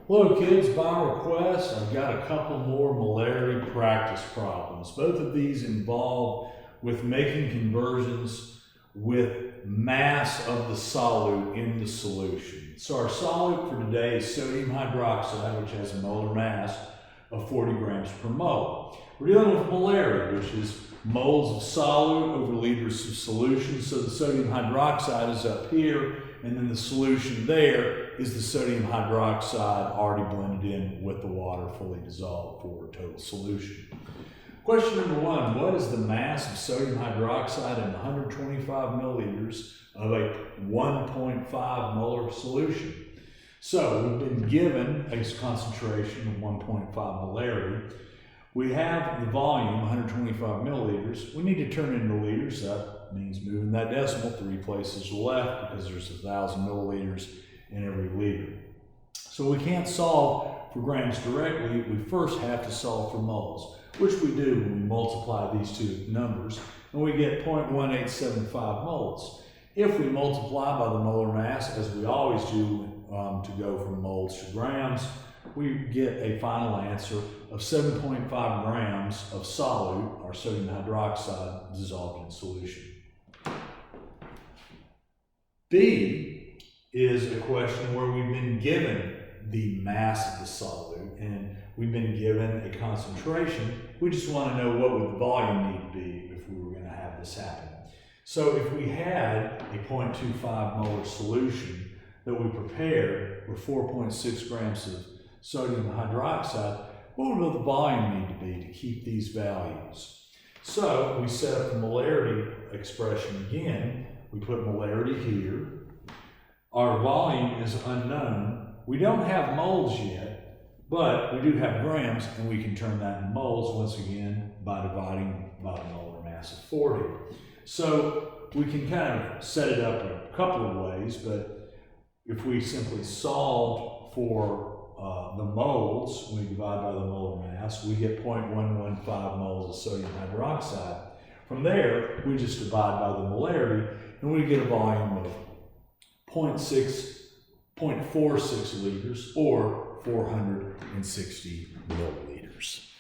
Hello kids, by request, I've got a couple more molarity practice problems. Both of these involve with making conversions with mass of the solute in the solution. So our solute for today is sodium hydroxide, which has a molar mass of 40 grams per mole. We're dealing with molarity, which is moles of solute over liters of solution. So the sodium hydroxide is up here, and then the solution there is the sodium hydroxide already blended in with the water fully dissolved for total solution. Question number one, what is the mass of sodium hydroxide in 125 milliliters of a 1.5 molar solution? So we've been given a concentration of 1.5 molarity. We have the volume, 125 milliliters. We need to turn it into liters. That means moving that decimal 3 places left because there's 1,000 milliliters in every liter. So we can't solve for grams directly. We first have to solve for moles, which we do when we multiply these two numbers, and we get 0.1875 moles. If we multiply by the molar mass, as we always do to go from moles to grams, we get a final answer of 7.5 grams of solute, our sodium hydroxide, dissolved in solution. B is a question where we've been given the mass of the solute and we've been given a concentration. We just want to know what would the volume need to be if we were going to have this happen. So if we had a 0.25 molar solution that we prepared with 4.6 grams of sodium hydroxide, what would the volume need to be to keep these values? So we set up the molarity expression again. We put molarity here. Our volume is unknown. We don't have moles yet, but we do have grams, and we can turn that into moles once again by dividing by the molar mass of 40. So we can kind of set it up in a couple of ways, but if we simply solve for the moles, we divide by the molar mass, we get 0.115 moles of sodium hydroxide. From there, we just divide by the molarity, and we get a volume of 0.46 liters, or 460 milliliters.